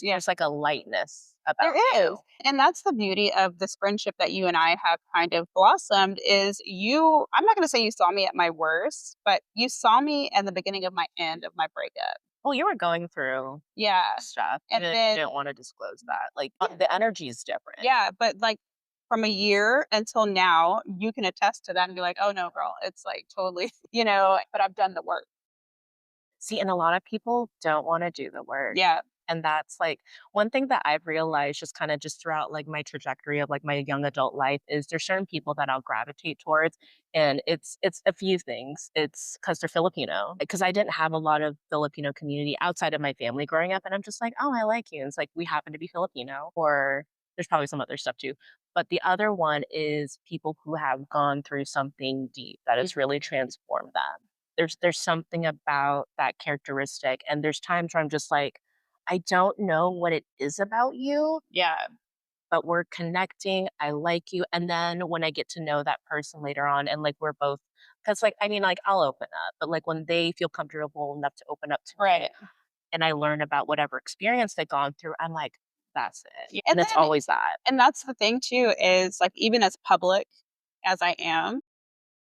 Yeah. there's, like, a lightness There about you. is. And that's the beauty of this friendship that you and I have kind of blossomed is I'm not going to say you saw me at my worst, but you saw me at the beginning of my end of my breakup. Well, you were going through Yeah. stuff, And even if you then, didn't wanna disclose that, like, the energy is different. yeah, but like from a year until now, you can attest to that and be like, "Oh no, girl, it's like totally, but I've done the work." See, and a lot of people don't wanna do the work. Yeah. And that's, like, one thing that I've realized just kinda just throughout, like, my trajectory of, like, my young adult life is there's certain people that I'll gravitate towards, and it's a few things. It's because 'cause they're Filipino, because I didn't have a lot of Filipino community outside of my family growing up, and I'm just like, "Oh, I like you." And it's like, we happen to be Filipino, or There's probably some other stuff too. But the other one is people who have gone through something deep that has really transformed them. There's something about that characteristic, and there's times where I'm just like, I don't know what it is about you, Yeah. but we're connecting. I like you. And then when I get to know that person later on, and like we're both, because like, I mean, like I'll open up, but like when they feel comfortable enough to open up to me Right. and I learn about whatever experience they've gone through, I'm like, that's it. Yeah, And it's always that. and that's the thing too is, like, even as public as I am,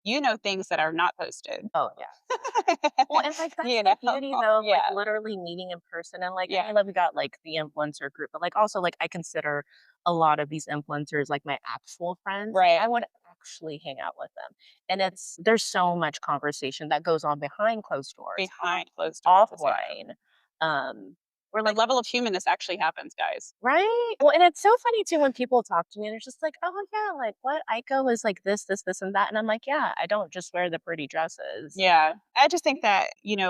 you know things that are not posted. Oh, yeah. Well, and like that's You the know? beauty though, of like Yeah, literally meeting in person. And like, I yeah, mean, like we got like the influencer group, but like also like I consider a lot of these influencers like my actual friends. Like right, I would actually hang out with them. And there's so much conversation that goes on behind closed doors, behind closed doors, yeah. offline. We're The like, level of humanness actually happens, guys. right? Well, and it's so funny too when people talk to me and it's just like, oh yeah, like what Ico is like this, and that. And I'm like, yeah, I don't just wear the pretty dresses. Yeah, I just think that,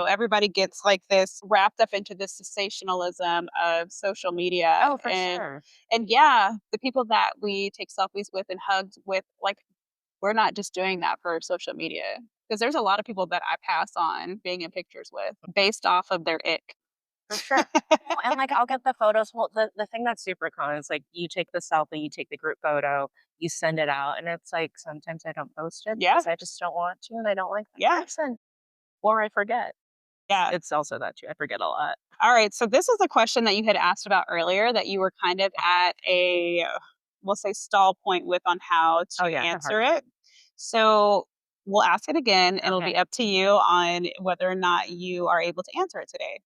everybody gets, like, this wrapped up into this sensationalism of social media, Oh, for sure. and yeah, the people that we take selfies with and hugged with, like, we're not just doing that for social media, because there's a lot of people that I pass on being in pictures with based off of their ick. For sure. Well, and, like, I'll get the photos. Well, the thing that's super common is, like, you take the selfie, you take the group photo, you send it out, and it's like, sometimes I don't post it Yeah, because I just don't want to, and I don't like that yeah, person, or I forget. yeah. It's also that too, I forget a lot. Alright, so this is a question that you had asked about earlier that you were kind of at a, we'll say, stall point with on how Oh, to yeah, they're hard. answer it. So, we'll ask it again, and it'll be Okay. up to you on whether or not you are able to answer it today.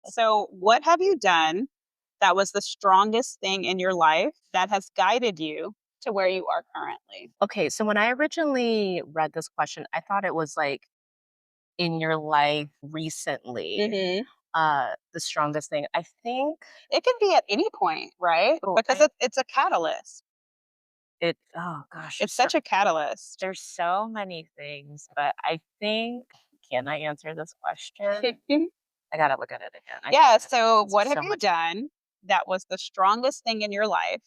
So, what have you done that was the strongest thing in your life that has guided you to where you are currently? Okay, so when I originally read this question, I thought it was, like, in your life recently, Mhm. the strongest thing. I think It can be at any point, right? oh, Because it's a catalyst. oh gosh, It's such a catalyst. there's so many things, but I think can I answer this question? I gotta look at it again. I Yeah, so there's what have so you much. done that was the strongest thing in your life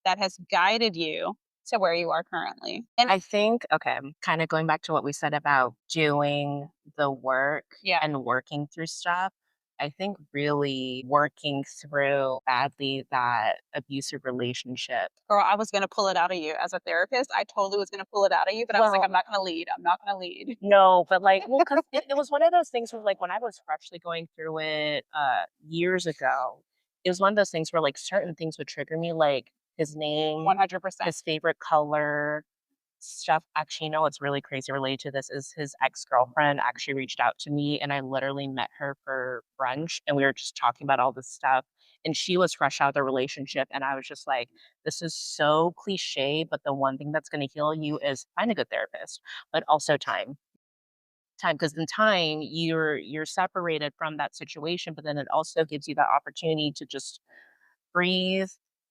that has guided you to where you are currently? And I think okay, kind of going back to what we said about doing the work yeah, and working through stuff. I think really working through badly that abusive relationship. girl, I was gonna pull it out of you as a therapist. I totally was gonna pull it out of you, but I was like, Well, I'm not gonna lead. I'm not gonna lead. no, but like, well, because it was one of those things where, like, when I was freshly going through it years ago, it was one of those things where, like, certain things would trigger me, like his name, 100%. his favorite color, stuff. Actually, you know what's really crazy related to this is his ex girlfriend actually reached out to me, and I literally met her for brunch, and we were just talking about all this stuff. And she was fresh out of the relationship, and I was just like, "This is so cliche, but the one thing that's going to heal you is find a good therapist, but also time because in time you're separated from that situation but then it also gives you that opportunity to just breathe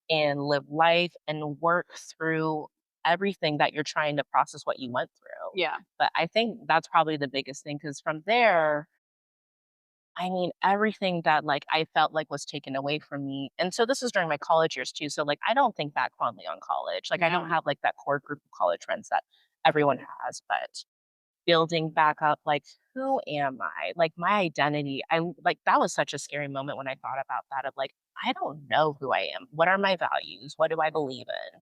and live life and work through everything that you're trying to process what you went through. Yeah. But I think that's probably the biggest thing because from there I mean everything that like I felt like was taken away from me, and so this is during my college years too, so like I don't think back fondly on college. Like I don't No. have like that core group of college friends that everyone has, but building back up, like, who am I? Like, my identity. Like, that was such a scary moment when I thought about that of like, I don't know who I am. What are my values? What do I believe in?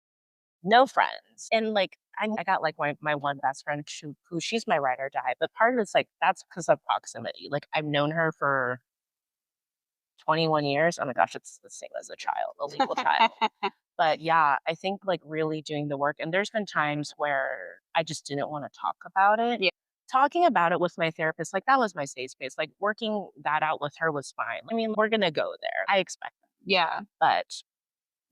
No friends. And like, I got like my one best friend who she's my ride or die. But part of it's like, that's because of proximity. Like, I've known her for 21 years. Oh my gosh, it's the same as a child, a legal child. But yeah, I think like really doing the work. And there's been times where I just didn't want to talk about it. Yeah. Talking about it with my therapist, like that was my safe space. Like working that out with her was fine. I mean, we're going to go there. I expect that. Yeah. But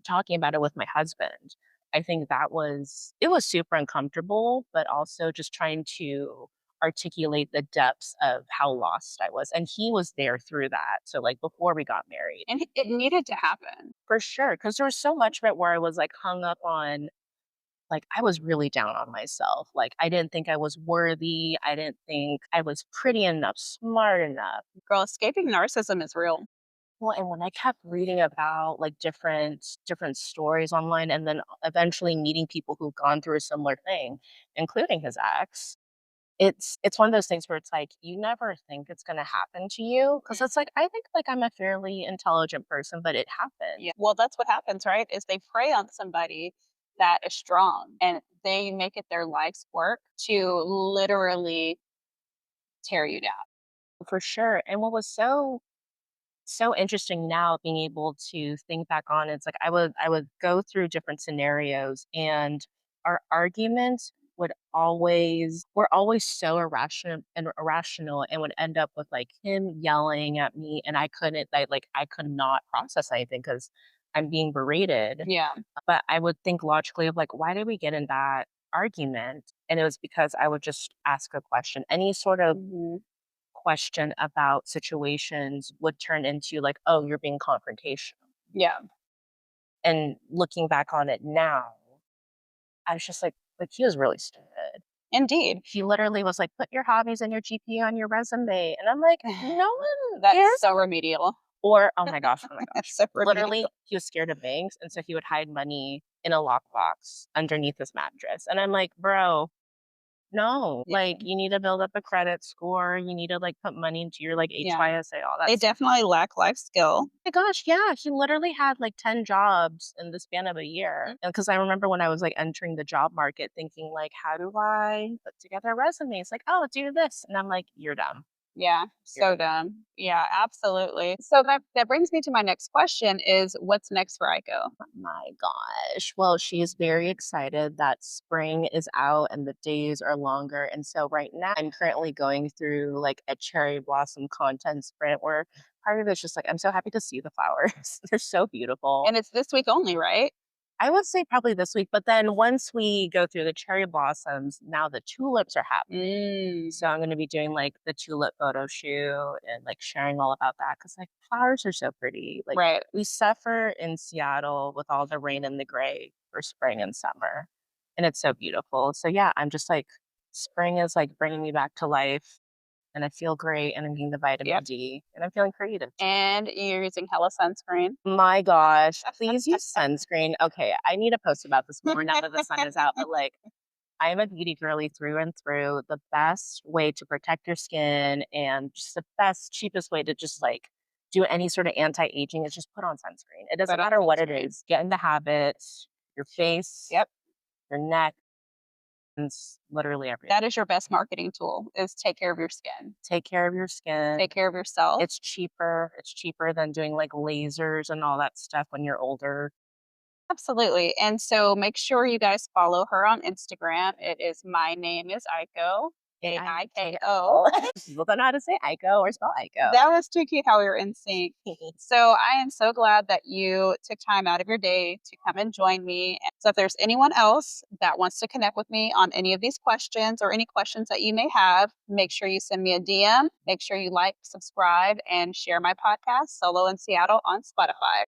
talking about it with my husband, I think it was super uncomfortable, but also just trying to articulate the depths of how lost I was. And he was there through that. So like before we got married. And it needed to happen. For sure, because there was so much of it where I was, like, hung up on like, I was really down on myself, like, I didn't think I was worthy, I didn't think I was pretty enough, smart enough. Girl, escaping narcissism is real. Well, and when I kept reading about like different stories online and then eventually meeting people who've gone through a similar thing, including his ex, it's one of those things where it's like you never think it's gonna happen to you. Cause it's like I think like I'm a fairly intelligent person, but it Yeah. happened. Well, that's what happens, right? Is they prey on somebody that is strong and they make it their life's work to literally tear you down. For sure. And what was so interesting now being able to think back on it's like I would go through different scenarios and our arguments would always were always so irrational and would end up with like him yelling at me and I could not process anything because I'm being berated. Yeah. But I would think logically of like, why did we get in that argument? And it was because I would just ask a question. Any sort of Mhm. question about situations would turn into like, "Oh, you're being confrontational." Yeah. And looking back on it now, I was just like he was really stupid. Indeed. He literally was like, "Put your hobbies and your GPA on your resume," and I'm like, "No one That's cares." so remedial. Or oh my That's gosh, so remedial. literally, he was scared of banks, and so he would hide money in a lockbox underneath his mattress, and I'm like, "Bro, no, Yeah. like you need to build up a credit score. You need to like put money into your like Yeah. HYSA, all that They stuff." definitely lack life skill. My gosh, yeah, he literally had like 10 jobs in the span of a year. And because I remember when I was like entering the job market thinking like, how do I put together a resume? It's like, oh, do this. And I'm like, you're dumb. Yeah, You're so dumb. Yeah, absolutely. So that brings me to my next question is what's next for Aiko? my gosh. Well, she's very excited that spring is out and the days are longer. And so right now I'm currently going through like a cherry blossom content sprint where part of it's just like I'm so happy to see the flowers. They're so beautiful. And it's this week only, right? I would say probably this week, but then once we go through the cherry blossoms, now the tulips are happening. Mm, So I'm going to be doing like the tulip photo shoot and like sharing all about that because like flowers are so pretty. Like right. we suffer in Seattle with all the rain and the gray for spring and summer, and it's so beautiful. So yeah, I'm just like spring is like bringing me back to life, and I feel great, and I'm getting the vitamin Yep. D, and I'm feeling creative. And you're using hella sunscreen. My gosh, please use sunscreen. Okay, I need to post about this more now that the sun is out, but like I am a beauty girly through and through. The best way to protect your skin and just the best, cheapest way to just like do any sort of anti-aging is just put on sunscreen. It doesn't Put on matter what it sunscreen. is. Get in the habit, your face, Yep. your neck, and literally everything. That is your best marketing tool is take care of your skin. Take care of your skin. Take care of yourself. It's cheaper. It's cheaper than doing like lasers and all that stuff when you're older. Absolutely. And so make sure you guys follow her on Instagram. It is my name is Aiko. Aiko. AIKO. People don't know how to say Aiko or spell Aiko. That was too cute how we were in sync. So I am so glad that you took time out of your day to come and join me. So if there's anyone else that wants to connect with me on any of these questions or any questions that you may have, make sure you send me a DM. Make sure you like, subscribe, and share my podcast, Solo in Seattle, on Spotify.